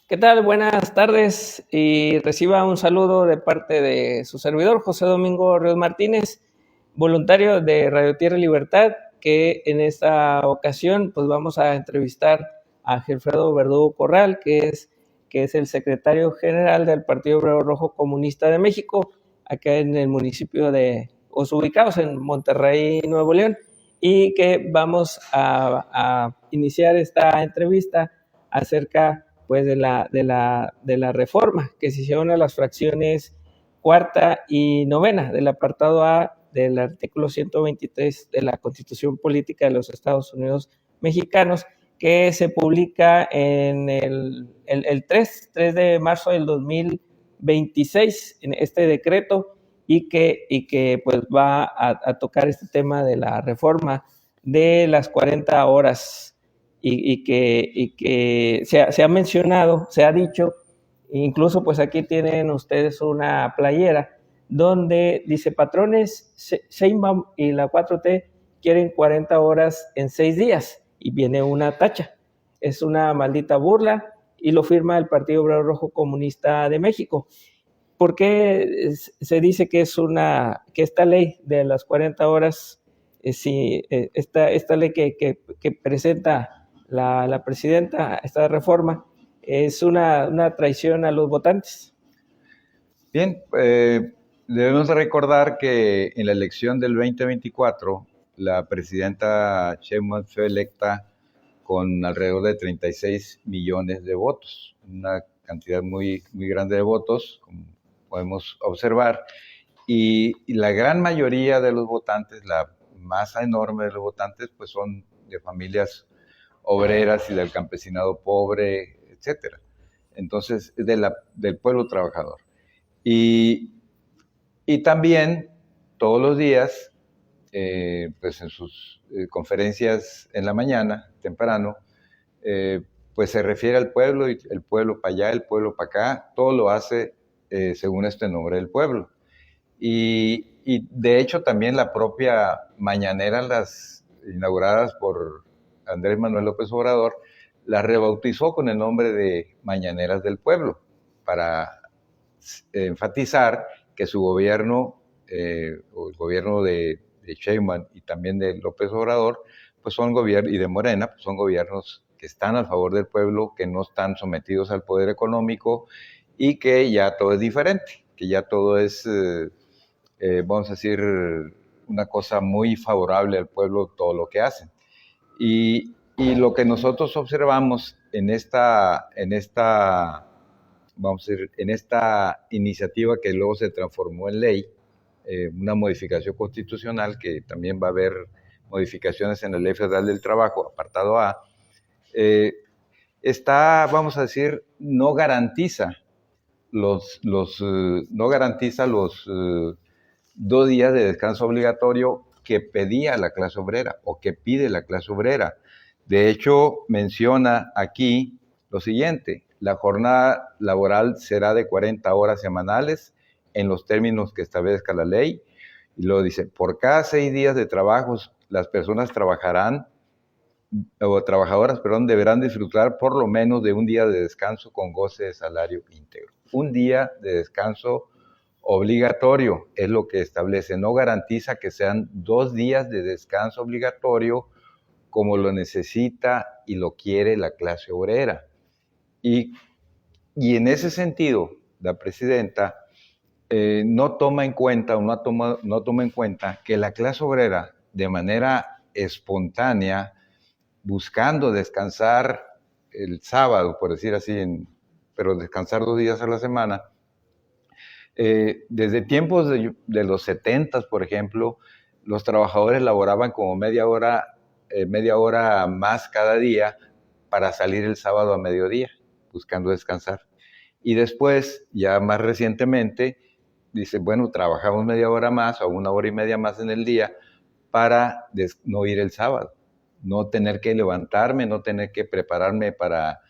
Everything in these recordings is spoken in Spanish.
¿Qué tal? Buenas tardes y reciba un saludo de parte de su servidor, José Domingo Ríos Martínez, voluntario de Radio Tierra y Libertad, que en esta ocasión pues vamos a entrevistar a Gilfredo Verdugo Corral, que es el secretario general del Partido Obrero Rojo Comunista de México, acá en el municipio ubicados en Monterrey, Nuevo León, y que vamos a iniciar esta entrevista acerca pues de la reforma que se hicieron a las fracciones cuarta y novena del apartado A del artículo 123 de la Constitución Política de los Estados Unidos Mexicanos, que se publica en el 3 de marzo del 2026 en este decreto y que pues va a tocar este tema de la reforma de las 40 horas y que se ha mencionado, se ha dicho, incluso pues aquí tienen ustedes una playera donde dice patrones Sheinbaum y la 4T quieren 40 horas en 6 días y viene una tacha. Es una maldita burla y lo firma el Partido Obrero Rojo Comunista de México. ¿Por qué se dice que que esta ley de las 40 horas, esta ley que presenta la presidenta, esta reforma, es una traición a los votantes? Bien, debemos recordar que en la elección del 2024, la presidenta Sheinbaum fue electa con alrededor de 36 millones de votos, una cantidad muy, muy grande de votos, como podemos observar, y la gran mayoría de los votantes, la masa enorme de los votantes, pues son de familias obreras y del campesinado pobre, etcétera. Entonces, es del pueblo trabajador. Y, y también todos los días, pues en sus conferencias en la mañana, temprano, pues se refiere al pueblo y el pueblo para allá, el pueblo para acá, todo lo hace según este nombre del pueblo. Y de hecho también la propia mañanera, las inauguradas por Andrés Manuel López Obrador, las rebautizó con el nombre de Mañaneras del Pueblo, para enfatizar que su gobierno, o el gobierno de Sheinbaum y también de López Obrador, pues son gobiernos, y de Morena, pues son gobiernos que están a favor del pueblo, que no están sometidos al poder económico y que ya todo es diferente, que ya todo es, vamos a decir, una cosa muy favorable al pueblo, todo lo que hacen. Y lo que nosotros observamos vamos a decir, en esta iniciativa que luego se transformó en ley, una modificación constitucional, que también va a haber modificaciones en la Ley Federal del Trabajo, apartado A, vamos a decir, no garantiza no garantiza los 2 días de descanso obligatorio que pedía la clase obrera o que pide la clase obrera. De hecho, menciona aquí lo siguiente: la jornada laboral será de 40 horas semanales en los términos que establezca la ley. Y luego dice, por cada 6 días de trabajo, las personas trabajadoras, deberán disfrutar por lo menos de un día de descanso con goce de salario íntegro. Un día de descanso obligatorio es lo que establece, no garantiza que sean 2 días de descanso obligatorio como lo necesita y lo quiere la clase obrera. Y en ese sentido, la presidenta no toma en cuenta que la clase obrera, de manera espontánea, buscando descansar el sábado, por decir así, pero descansar 2 días a la semana, desde tiempos de los 70, por ejemplo, los trabajadores laboraban como media hora más cada día para salir el sábado a mediodía, buscando descansar. Y después, ya más recientemente, dice, bueno, trabajamos media hora más o 1 hora y media más en el día para no ir el sábado, no tener que levantarme, no tener que prepararme para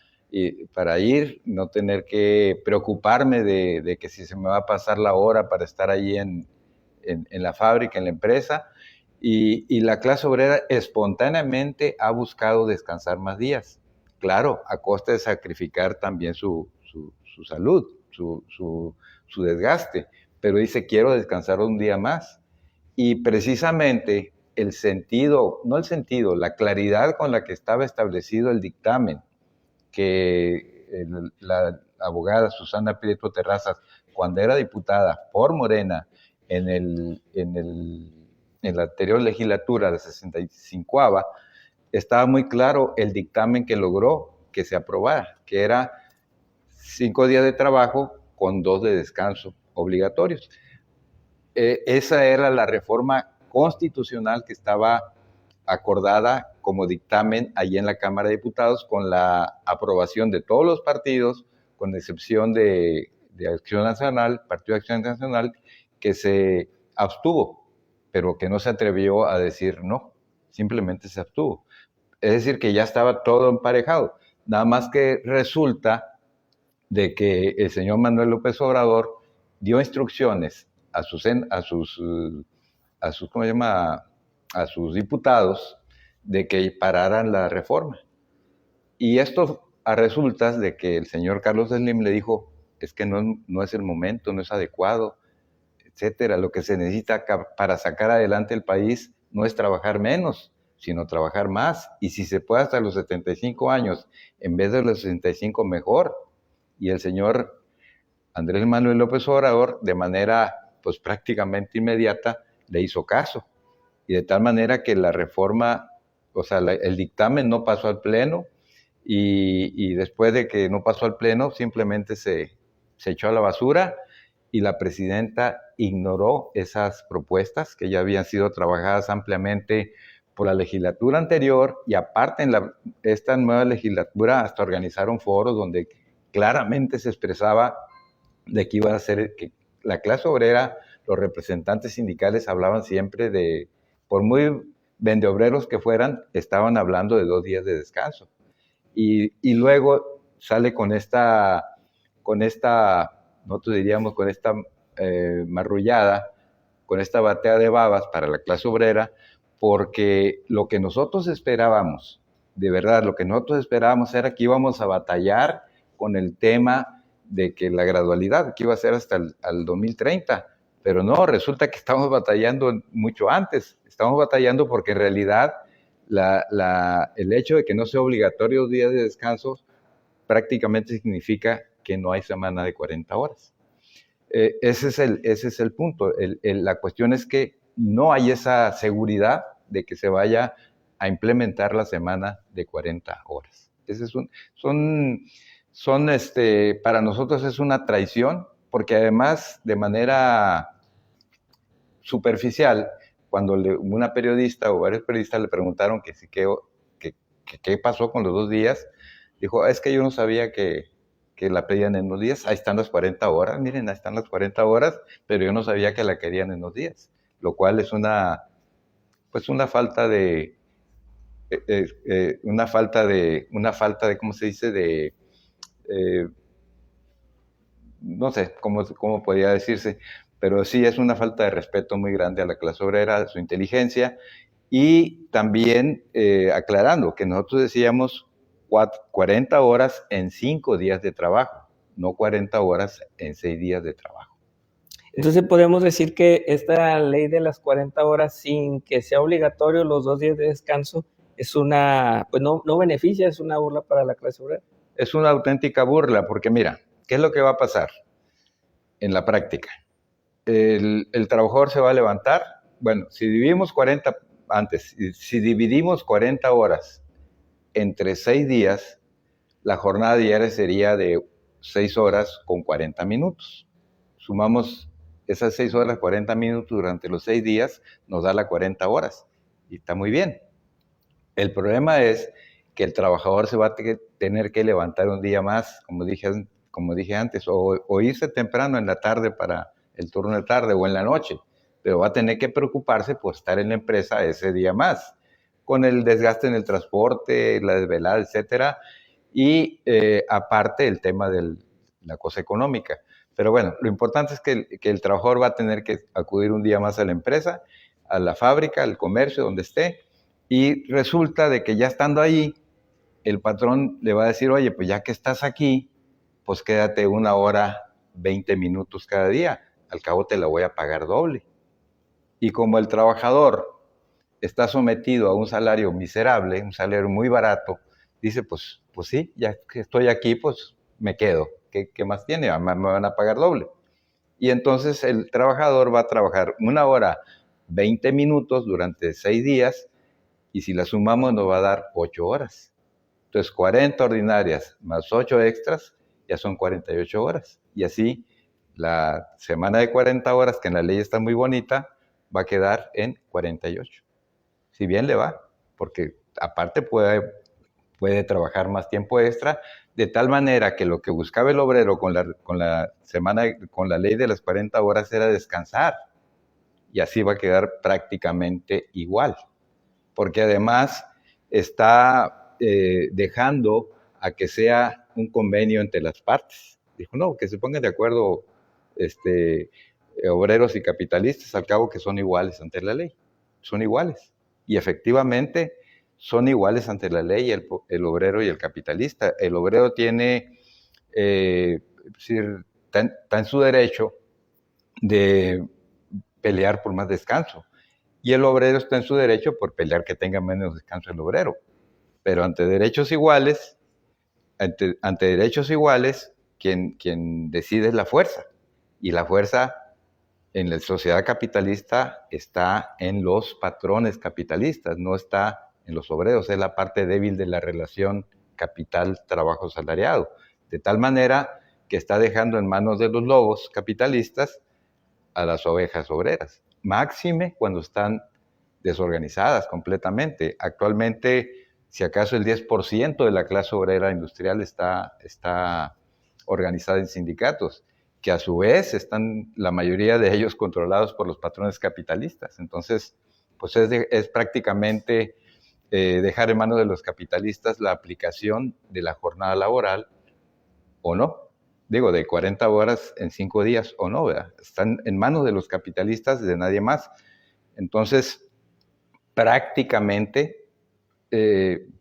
ir, no tener que preocuparme de que si se me va a pasar la hora para estar ahí en la fábrica, en la empresa. Y la clase obrera espontáneamente ha buscado descansar más días. claro, a costa de sacrificar también su salud, su desgaste, pero dice, quiero descansar un día más. Y precisamente el sentido, no el sentido, la claridad con la que estaba establecido el dictamen, que la abogada Susana Prieto Terrazas, cuando era diputada por Morena en la anterior legislatura de 65ª, estaba muy claro el dictamen que logró que se aprobara, que era 5 días de trabajo con 2 de descanso obligatorios. Esa era la reforma constitucional que estaba acordada como dictamen allí en la Cámara de Diputados con la aprobación de todos los partidos, con excepción de Acción Nacional, Partido de Acción Nacional, que se abstuvo, pero que no se atrevió a decir no, simplemente se abstuvo. Es decir, que ya estaba todo emparejado. Nada más que resulta de que el señor Manuel López Obrador dio instrucciones a sus ¿cómo se llama? A sus diputados de que pararan la reforma. Y esto a resultas de que el señor Carlos Slim le dijo, es que no es el momento, no es adecuado, etcétera. Lo que se necesita para sacar adelante el país no es trabajar menos, sino trabajar más. Y si se puede hasta los 75 años, en vez de los 65, mejor. Y el señor Andrés Manuel López Obrador, de manera pues prácticamente inmediata, le hizo caso. Y de tal manera que la reforma, o sea, el dictamen no pasó al Pleno, y después de que no pasó al Pleno, simplemente se echó a la basura, y la presidenta ignoró esas propuestas que ya habían sido trabajadas ampliamente por la legislatura anterior, y aparte en esta nueva legislatura hasta organizaron foros donde claramente se expresaba de que iba a ser, que la clase obrera, los representantes sindicales hablaban siempre de, por muy vendeobreros que fueran, estaban hablando de 2 días de descanso. Y luego sale con esta, nosotros diríamos, con esta marrullada, con esta batea de babas para la clase obrera, porque lo que nosotros esperábamos, de verdad, lo que nosotros esperábamos era que íbamos a batallar con el tema de que la gradualidad, que iba a ser hasta el 2030, pero no, resulta que estamos batallando mucho antes, estamos batallando porque en realidad el hecho de que no sea obligatorio los días de descanso prácticamente significa que no hay semana de 40 horas. Ese es el punto. La cuestión es que no hay esa seguridad de que se vaya a implementar la semana de 40 horas. Ese es para nosotros es una traición, porque además de manera superficial, cuando una periodista o varios periodistas le preguntaron qué pasó con los 2 días, dijo, es que yo no sabía que la pedían en 2 días, ahí están las 40 horas, miren, ahí están las 40 horas, pero yo no sabía que la querían en 2 días, lo cual es una falta de, ¿cómo se dice? No sé cómo podría decirse, pero sí es una falta de respeto muy grande a la clase obrera, a su inteligencia, y también aclarando que nosotros decíamos 40 horas en 5 días de trabajo, no 40 horas en 6 días de trabajo. Entonces podemos decir que esta ley de las 40 horas, sin que sea obligatorio los 2 días de descanso, es una, pues no beneficia, es una burla para la clase obrera. Es una auténtica burla, porque mira, ¿qué es lo que va a pasar en la práctica? El trabajador se va a levantar, bueno, si dividimos 40 horas entre 6 días, la jornada diaria sería de 6 horas con 40 minutos. Sumamos esas 6 horas, 40 minutos durante los 6 días, nos da las 40 horas. Y está muy bien. El problema es que el trabajador se va a tener que levantar un día más, como dije antes, o irse temprano en la tarde para el turno de tarde o en la noche, pero va a tener que preocuparse por estar en la empresa ese día más, con el desgaste en el transporte, la desvelada, etcétera, y aparte el tema de la cosa económica. Pero bueno, lo importante es que el trabajador va a tener que acudir un día más a la empresa, a la fábrica, al comercio, donde esté, y resulta de que ya estando ahí, el patrón le va a decir, oye, pues ya que estás aquí, pues quédate 1 hora, 20 minutos cada día. Al cabo te la voy a pagar doble. Y como el trabajador está sometido a un salario miserable, un salario muy barato, dice, pues sí, ya que estoy aquí, pues me quedo. ¿Qué más tiene? Me van a pagar doble. Y entonces el trabajador va a trabajar 1 hora, 20 minutos durante 6 días, y si la sumamos nos va a dar 8 horas. Entonces 40 ordinarias más 8 extras, ya son 48 horas. Y así la semana de 40 horas, que en la ley está muy bonita, va a quedar en 48. Si bien le va, porque aparte puede trabajar más tiempo extra, de tal manera que lo que buscaba el obrero con la ley de las 40 horas era descansar, y así va a quedar prácticamente igual, porque además está dejando a que sea un convenio entre las partes. Dijo, no, que se pongan de acuerdo obreros y capitalistas, al cabo que son iguales ante la ley, son iguales. Y efectivamente son iguales ante la ley el obrero y el capitalista. El obrero tiene, está en su derecho de pelear por más descanso, y el obrero está en su derecho por pelear que tenga menos descanso el obrero. Pero ante derechos iguales, quien decide es la fuerza, y la fuerza en la sociedad capitalista está en los patrones capitalistas, no está en los obreros, es la parte débil de la relación capital-trabajo salariado, de tal manera que está dejando en manos de los lobos capitalistas a las ovejas obreras, máxime cuando están desorganizadas completamente. Actualmente, si acaso el 10% de la clase obrera industrial está organizada en sindicatos, que a su vez están la mayoría de ellos controlados por los patrones capitalistas. Entonces, pues es prácticamente dejar en manos de los capitalistas la aplicación de la jornada laboral, o no. Digo, de 40 horas en 5 días, o no, ¿verdad? Están en manos de los capitalistas, de nadie más. Entonces, prácticamente,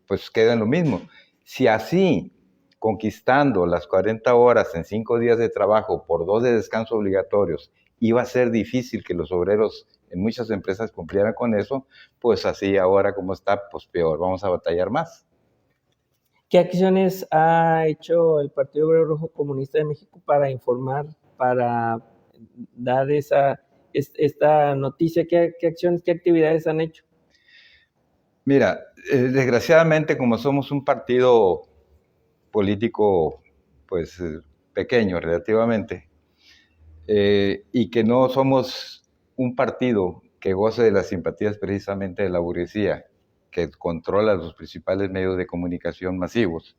pues queda en lo mismo. Si así, conquistando las 40 horas en 5 días de trabajo por 2 de descanso obligatorios, iba a ser difícil que los obreros en muchas empresas cumplieran con eso, pues así ahora como está, pues peor, vamos a batallar más. ¿Qué acciones ha hecho el Partido Obrero Rojo Comunista de México para informar, para dar esta noticia? ¿Qué acciones, qué actividades han hecho? Mira, desgraciadamente, como somos un partido político, pues pequeño relativamente, y que no somos un partido que goce de las simpatías precisamente de la burguesía, que controla los principales medios de comunicación masivos,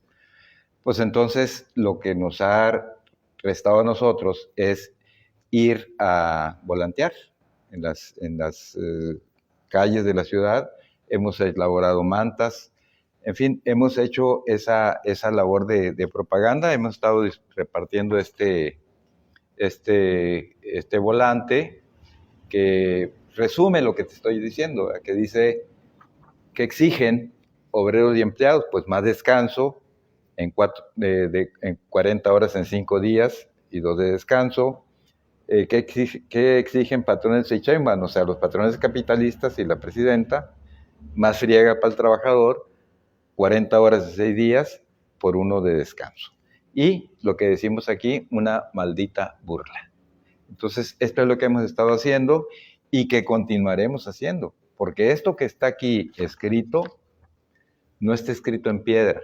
pues entonces lo que nos ha restado a nosotros es ir a volantear en las calles de la ciudad. Hemos elaborado mantas, en fin, hemos hecho esa labor de propaganda. Hemos estado repartiendo este volante que resume lo que te estoy diciendo, que dice que exigen obreros y empleados, pues más descanso en 40 horas en 5 días y 2 de descanso. ¿Qué exigen patrones y Sheinbaum? O sea, los patrones capitalistas y la presidenta, más friega para el trabajador, 40 horas de 6 días por 1 de descanso. Y lo que decimos aquí, una maldita burla. Entonces, esto es lo que hemos estado haciendo y que continuaremos haciendo, porque esto que está aquí escrito no está escrito en piedra,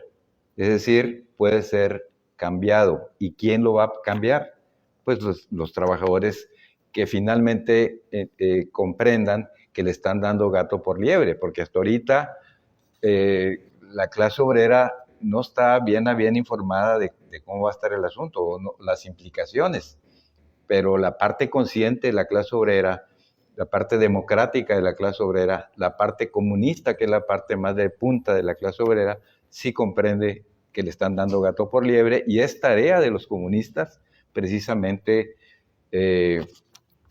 es decir, puede ser cambiado. ¿Y quién lo va a cambiar? Pues los trabajadores que finalmente comprendan que le están dando gato por liebre, porque hasta ahorita la clase obrera no está bien informada de cómo va a estar el asunto, o no, las implicaciones, pero la parte consciente de la clase obrera, la parte democrática de la clase obrera, la parte comunista, que es la parte más de punta de la clase obrera, sí comprende que le están dando gato por liebre, y es tarea de los comunistas precisamente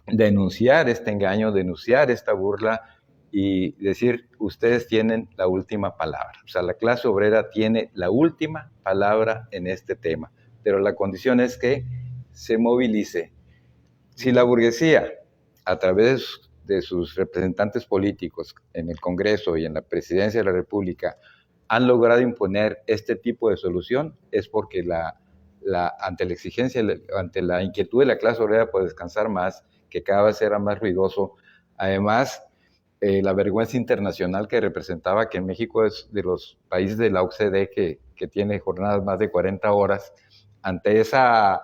denunciar este engaño, denunciar esta burla, y decir, ustedes tienen la última palabra. O sea, la clase obrera tiene la última palabra en este tema, pero la condición es que se movilice. Si la burguesía, a través de sus representantes políticos en el Congreso y en la Presidencia de la República, han logrado imponer este tipo de solución, es porque ante la exigencia, ante la inquietud de la clase obrera por descansar más, que cada vez era más ruidoso, además, la vergüenza internacional que representaba que México es de los países de la OCDE que tiene jornadas más de 40 horas, ante esa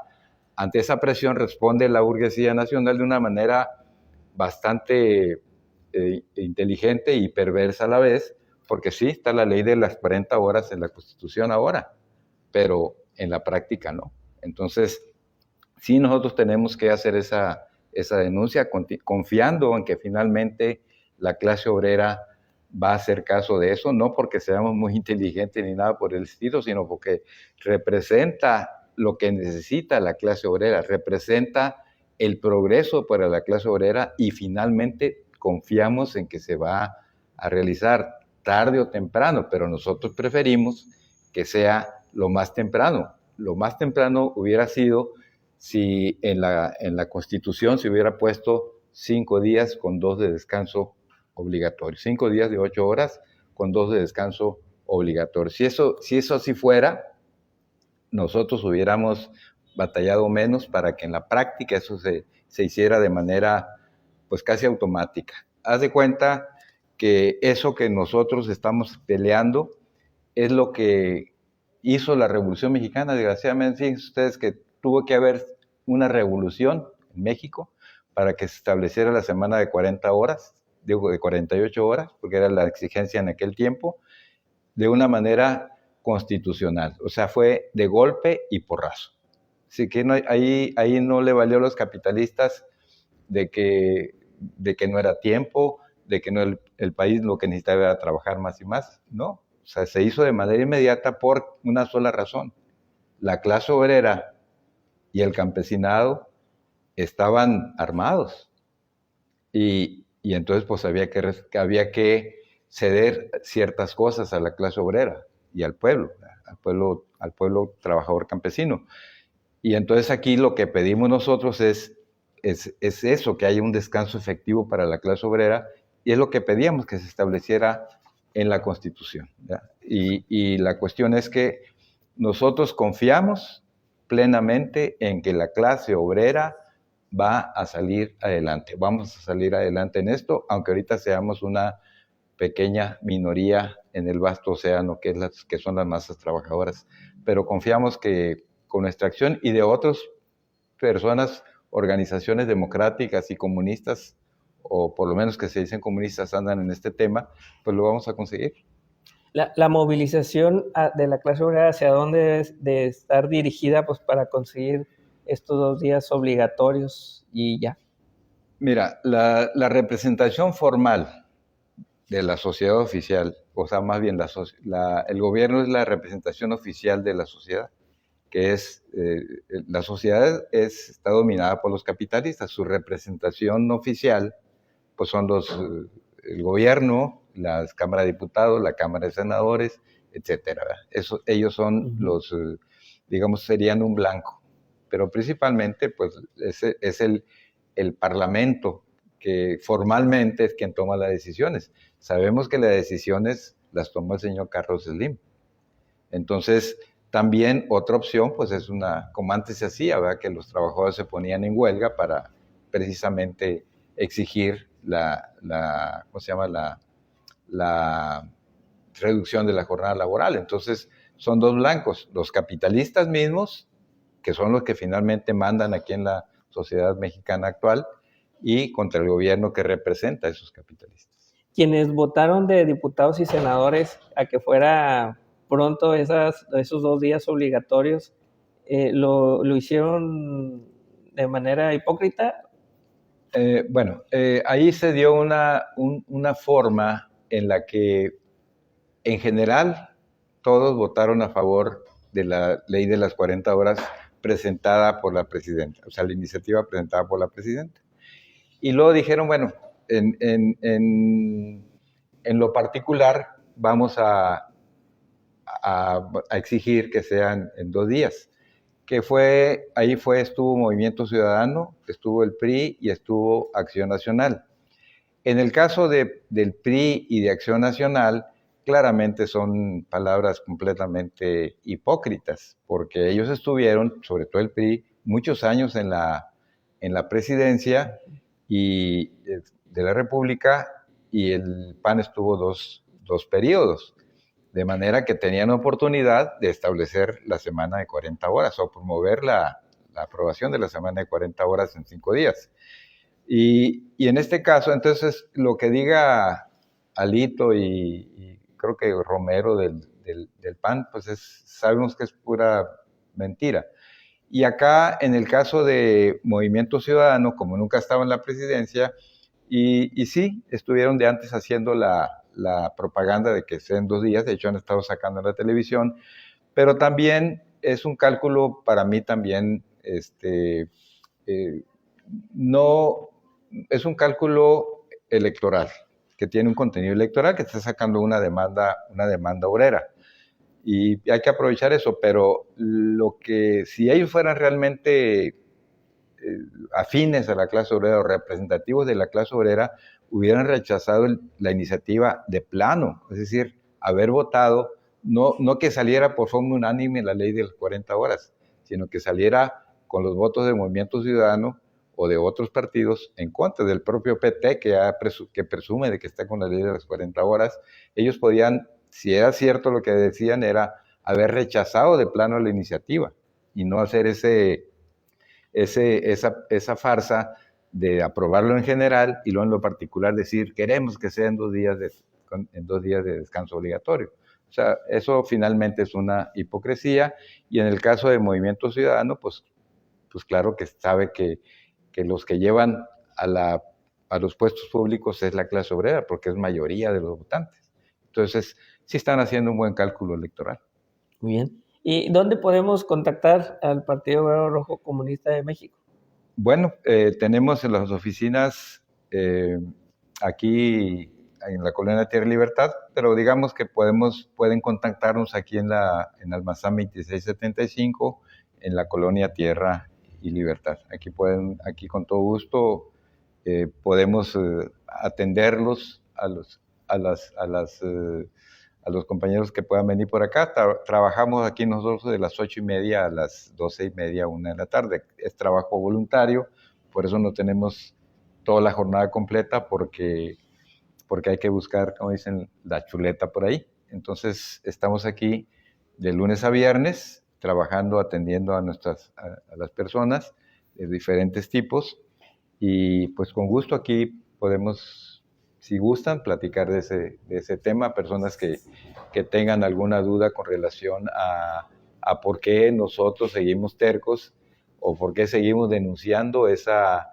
presión responde la burguesía nacional de una manera bastante inteligente y perversa a la vez, porque sí, está la ley de las 40 horas en la Constitución ahora, pero en la práctica no. Entonces, sí nosotros tenemos que hacer esa denuncia confiando en que finalmente la clase obrera va a hacer caso de eso, no porque seamos muy inteligentes ni nada por el estilo, sino porque representa lo que necesita la clase obrera, representa el progreso para la clase obrera y finalmente confiamos en que se va a realizar tarde o temprano, pero nosotros preferimos que sea lo más temprano. Lo más temprano hubiera sido si en la Constitución se hubiera puesto 5 días con 2 de descanso obligatorio, 5 días de 8 horas con 2 de descanso obligatorio. Si eso así fuera, nosotros hubiéramos batallado menos para que en la práctica eso se hiciera de manera pues casi automática. Haz de cuenta que eso que nosotros estamos peleando es lo que hizo la Revolución Mexicana. Desgraciadamente, fíjense ustedes que tuvo que haber una revolución en México para que se estableciera la semana de 40 horas, digo de 48 horas, porque era la exigencia en aquel tiempo, de una manera constitucional. O sea, fue de golpe y porrazo. Así que ahí no le valió a los capitalistas de que no era tiempo, de que no el país lo que necesitaba era trabajar más y más. No, o sea, se hizo de manera inmediata por una sola razón. La clase obrera y el campesinado estaban armados y entonces pues había que ceder ciertas cosas a la clase obrera y al pueblo trabajador campesino. Y entonces aquí lo que pedimos nosotros es eso, que haya un descanso efectivo para la clase obrera, y es lo que pedíamos que se estableciera en la Constitución. Y la cuestión es que nosotros confiamos plenamente en que la clase obrera va a salir adelante. Vamos a salir adelante en esto, aunque ahorita seamos una pequeña minoría en el vasto océano que son las masas trabajadoras. Pero confiamos que con nuestra acción y de otras personas, organizaciones democráticas y comunistas, o por lo menos que se dicen comunistas, andan en este tema, pues lo vamos a conseguir. La movilización de la clase obrera, ¿hacia dónde debe de estar dirigida pues, para conseguir estos 2 días obligatorios y ya? Mira, la representación formal de la sociedad oficial, o sea, más bien el gobierno es la representación oficial de la sociedad, que es, la sociedad está dominada por los capitalistas. Su representación oficial pues son el gobierno, las cámaras de diputados, la cámara de senadores, etcétera. Ellos son los, digamos, serían un blanco, pero principalmente pues es el parlamento que formalmente es quien toma las decisiones. Sabemos que las decisiones las toma el señor Carlos Slim. Entonces, también otra opción, pues es como antes se hacía, ¿verdad? Que los trabajadores se ponían en huelga para precisamente exigir ¿cómo se llama? La reducción de la jornada laboral. Entonces, son dos blancos, los capitalistas mismos, que son los que finalmente mandan aquí en la sociedad mexicana actual, y contra el gobierno que representa a esos capitalistas. Quienes votaron de diputados y senadores a que fuera pronto esos 2 días obligatorios, ¿lo hicieron de manera hipócrita? Bueno, ahí se dio una forma en la que, en general, todos votaron a favor de la ley de las 40 horas presentada por la presidenta, o sea, la iniciativa presentada por la presidenta. Y luego dijeron, bueno, en lo particular vamos a exigir que sean en 2 días, estuvo Movimiento Ciudadano, estuvo el PRI y estuvo Acción Nacional. En el caso del PRI y de Acción Nacional, claramente son palabras completamente hipócritas, porque ellos estuvieron, sobre todo el PRI, muchos años en la presidencia de la República, y el PAN estuvo dos periodos, de manera que tenían oportunidad de establecer la semana de 40 horas o promover la aprobación de la semana de 40 horas en 5 días. Y en este caso, entonces, lo que diga Alito y creo que Romero del PAN, pues sabemos que es pura mentira. Y acá, en el caso de Movimiento Ciudadano, como nunca estaba en la presidencia, y sí, estuvieron de antes haciendo la propaganda de que sean 2 días, de hecho han estado sacando en la televisión, pero también es un cálculo para mí también, no, es un cálculo electoral, que tiene un contenido electoral, que está sacando una demanda obrera. Y hay que aprovechar eso, pero si ellos fueran realmente afines a la clase obrera o representativos de la clase obrera, hubieran rechazado la iniciativa de plano, es decir, haber votado, no que saliera por forma unánime la ley de las 40 horas, sino que saliera con los votos del Movimiento Ciudadano o de otros partidos en contra del propio PT, que presume de que está con la ley de las 40 horas. Ellos podían, si era cierto lo que decían, era haber rechazado de plano la iniciativa y no hacer esa farsa de aprobarlo en general y luego en lo particular decir queremos que sean 2 días en 2 días de descanso obligatorio. O sea, eso finalmente es una hipocresía, y en el caso de Movimiento Ciudadano, pues claro que sabe que los que llevan a los puestos públicos es la clase obrera, porque es mayoría de los votantes. Entonces, sí están haciendo un buen cálculo electoral. Muy bien. ¿Y dónde podemos contactar al Partido Obrero Rojo Comunista de México? Bueno, tenemos en las oficinas aquí en la Colonia Tierra y Libertad, pero digamos que pueden contactarnos aquí en Almazán 2675, en la Colonia Tierra y Libertad. Aquí con todo gusto podemos atenderlos a los compañeros que puedan venir por acá. Trabajamos aquí nosotros de las 8:30 a las 12:30, 1 de la tarde. Es trabajo voluntario, por eso no tenemos toda la jornada completa, porque hay que buscar, como dicen, la chuleta por ahí. Entonces, estamos aquí de lunes a viernes, trabajando, atendiendo a las personas de diferentes tipos, y pues con gusto aquí podemos, si gustan, platicar de ese tema, personas que tengan alguna duda con relación a por qué nosotros seguimos tercos o por qué seguimos denunciando esa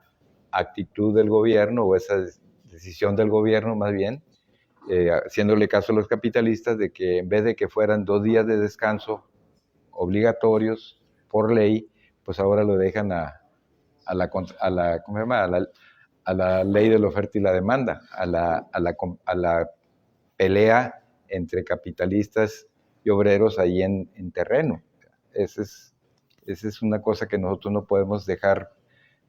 actitud del gobierno o esa decisión del gobierno, más bien, haciéndole caso a los capitalistas de que en vez de que fueran 2 días de descanso obligatorios por ley, pues ahora lo dejan a la ley de la oferta y la demanda, a la pelea entre capitalistas y obreros ahí en terreno. Esa es una cosa que nosotros no podemos dejar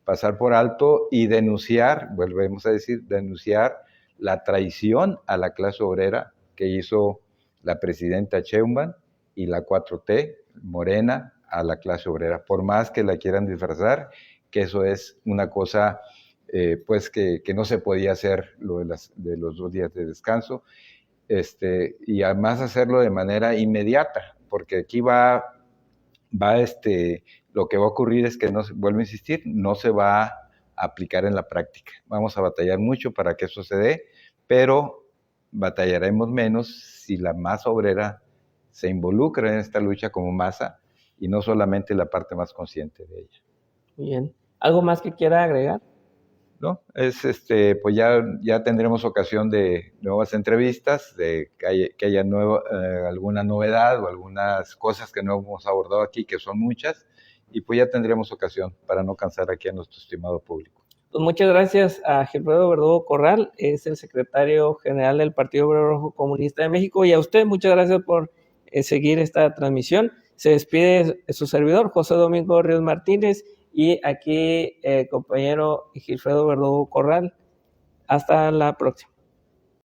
pasar por alto, y denunciar, volvemos a decir, denunciar la traición a la clase obrera que hizo la presidenta Sheinbaum y la 4T, Morena, a la clase obrera, por más que la quieran disfrazar, que eso es una cosa pues que no se podía hacer, lo de los 2 días de descanso, y además hacerlo de manera inmediata, porque aquí lo que va a ocurrir es que, vuelvo a insistir, no se va a aplicar en la práctica. Vamos a batallar mucho para que eso se dé, pero batallaremos menos si la masa obrera se involucra en esta lucha como masa y no solamente la parte más consciente de ella. Bien. ¿Algo más que quiera agregar? ¿No? Pues ya tendremos ocasión de nuevas entrevistas, de que haya alguna novedad o algunas cosas que no hemos abordado aquí, que son muchas, y pues ya tendremos ocasión para no cansar aquí a nuestro estimado público. Pues muchas gracias a Gilfredo Verdugo Corral, es el secretario general del Partido Verde Rojo Comunista de México, y a usted muchas gracias por seguir esta transmisión. Se despide su servidor, José Domingo Ríos Martínez, y aquí compañero Gilfredo Verdugo Corral. Hasta la próxima.